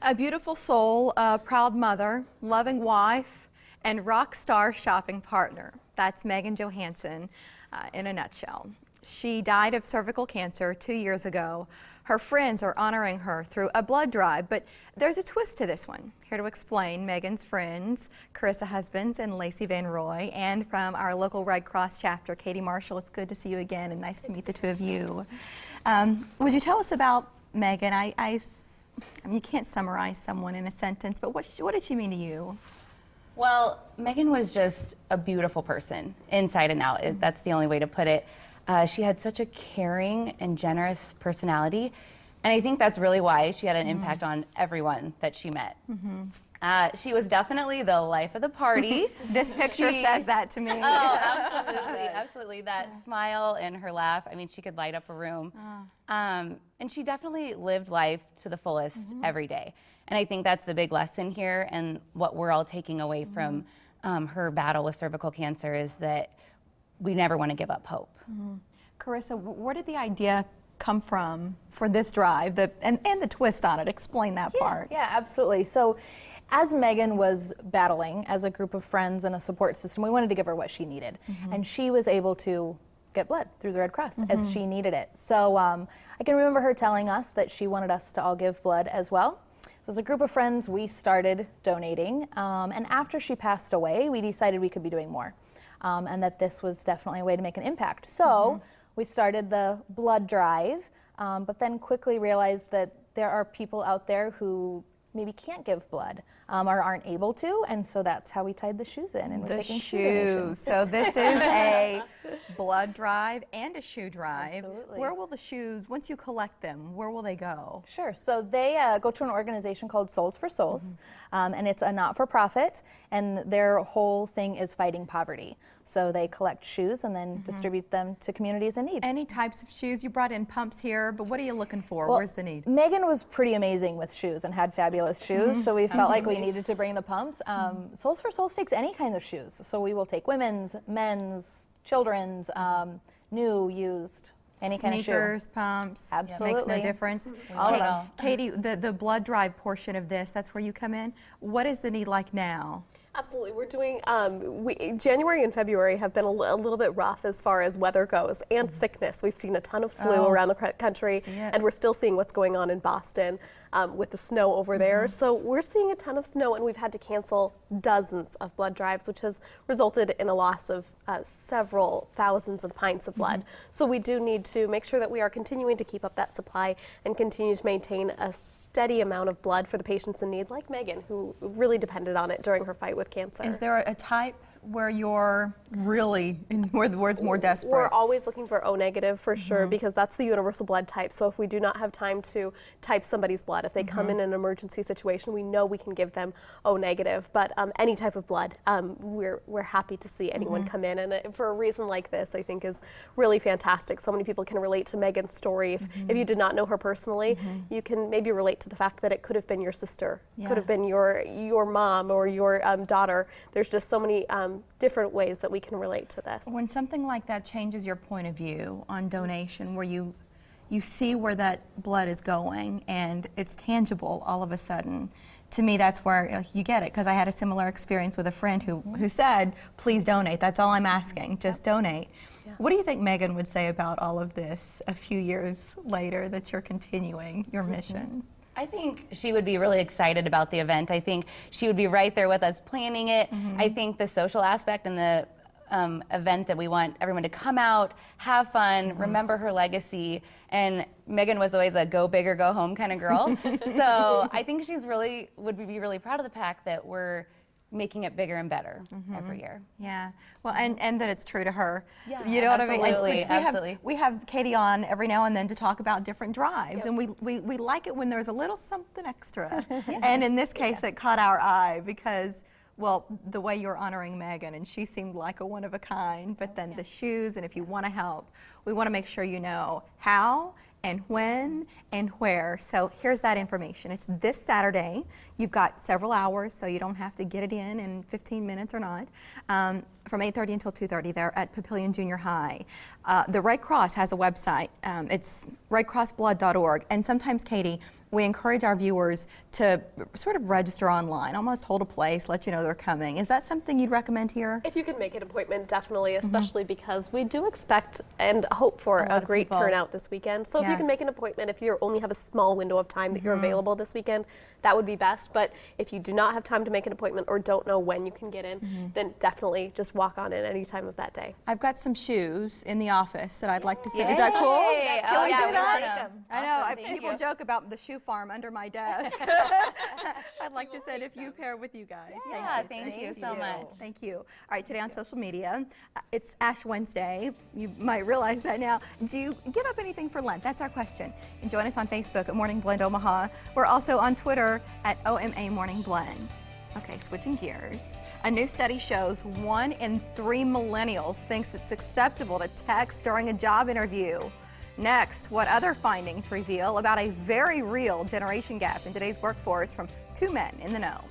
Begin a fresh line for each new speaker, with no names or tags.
A beautiful soul, a proud mother, loving wife, and rock star shopping partner. That's Megan Johansson in a nutshell. She died of cervical cancer 2 years ago. Her friends are honoring her through a blood drive, but there's a twist to this one. Here to explain, Megan's friends, Carissa Husbands and Lacey Van Roy, and from our local Red Cross chapter, Katie Marshall. It's good to see you again and nice to meet the two of you. Would you tell us about Megan? I mean, you can't summarize someone in a sentence, but what did she mean to you?
Well, Megan was just a beautiful person, inside and out. That's the only way to put it. She had such a caring and generous personality, and I think that's really why she had an impact on everyone that she met. She was definitely the life of the party.
This picture says that to me.
Oh, absolutely, absolutely. That smile and her laugh, I mean, she could light up a room. And she definitely lived life to the fullest every day. And I think that's the big lesson here, and what we're all taking away from her battle with cervical cancer is that we never want to give up hope.
Carissa, where did the idea come from for this drive, and the twist on it? Explain that part.
Yeah, absolutely. So as Megan was battling as a group of friends and a support system, we wanted to give her what she needed. And she was able to get blood through the Red Cross as she needed it. So I can remember her telling us that she wanted us to all give blood as well. So as a group of friends, we started donating. And after she passed away, we decided we could be doing more. And that this was definitely a way to make an impact. So we started the blood drive, but then quickly realized that there are people out there who maybe can't give blood or aren't able to, and so that's how we tied the shoes in, and we're taking shoe donations.
So this is a blood drive and a shoe drive.
Absolutely.
Where will the shoes, once you collect them, where will they go?
Sure. So they go to an organization called Souls for Souls, and it's a not-for-profit, and their whole thing is fighting poverty. So they collect shoes and then distribute them to communities in need.
Any types of shoes? You brought in pumps here, but what are you looking for?
Well,
where's the need?
Megan was pretty amazing with shoes and had fabulous shoes, so we felt like we needed to bring the pumps. Souls for Souls takes any kind of shoes, so we will take women's, men's, children's, new, used, any kind of shoe.
Sneakers, pumps,
Absolutely.
makes no difference.
All of them.
Katie, the blood drive portion of this, that's where you come in. What is the need like now?
Absolutely. We're doing, January and February have been a little bit rough as far as weather goes and sickness. We've seen a ton of flu around the country, and we're still seeing what's going on in Boston with the snow over there. So we're seeing a ton of snow, and we've had to cancel dozens of blood drives, which has resulted in a loss of several thousands of pints of blood. So we do need to make sure that we are continuing to keep up that supply and continue to maintain a steady amount of blood for the patients in need, like Megan, who really depended on it during her fight with cancer.
Is there a type where you're really, where the word's more desperate?
We're always looking for O negative for sure, because that's the universal blood type. So if we do not have time to type somebody's blood, if they come in an emergency situation, we know we can give them O negative. But any type of blood, we're happy to see anyone come in, and for a reason like this, I think is really fantastic. So many people can relate to Megan's story. If you did not know her personally, you can maybe relate to the fact that it could have been your sister, could have been your mom or your daughter. There's just so many different ways that we can relate to this.
When something like that changes your point of view on donation, where you see where that blood is going and it's tangible all of a sudden, to me that's where you get it, because I had a similar experience with a friend who said, please donate, that's all I'm asking, just donate. What do you think Megan would say about all of this a few years later that you're continuing your mission?
I think she would be really excited about the event. I think she would be right there with us planning it. I think the social aspect and the event that we want everyone to come out, have fun, remember her legacy. And Megan was always a go big or go home kind of girl. So I think she's would be really proud of the fact that we're making it bigger and better every year.
Yeah, well, and that it's true to her.
Yeah,
you know what I mean?
absolutely, absolutely.
We have Katie on every now and then to talk about different drives, and we like it when there's a little something extra. And in this case, it caught our eye because, well, the way you're honoring Megan, and she seemed like a one of a kind, but then the shoes, and if you want to help, we want to make sure you know how and when and where. So here's that information. It's this Saturday. You've got several hours, so you don't have to get it in 15 minutes or not. From 8:30 until 2:30 there at Papillion Junior High. The Red Cross has a website. It's redcrossblood.org. And sometimes, Katie, we encourage our viewers to sort of register online, almost hold a place, let you know they're coming. Is that something you'd recommend here?
If you can make an appointment, definitely, especially because we do expect and hope for a great turnout this weekend. So if you can make an appointment, if you only have a small window of time that you're available this weekend, that would be best. But if you do not have time to make an appointment or don't know when you can get in, then definitely just walk on in any time of that day.
I've got some shoes in the office that I'd like to see. Is that cool?
Yay.
Can
Oh,
we
yeah,
do
we
that?
like 'em.
I know.
Awesome, thank
People
you.
joke about the shoe farm under my desk. I'd like to send a few pair with you guys.
Yeah, thank you so much.
Thank you. All right, today on social media, it's Ash Wednesday. You might realize that now. Do you give up anything for Lent? That's our question. And join us on Facebook at Morning Blend Omaha. We're also on Twitter at OMA Morning Blend. Okay, switching gears. A new study shows 1 in 3 millennials thinks it's acceptable to text during a job interview. Next, what other findings reveal about a very real generation gap in today's workforce from 2 men in the know.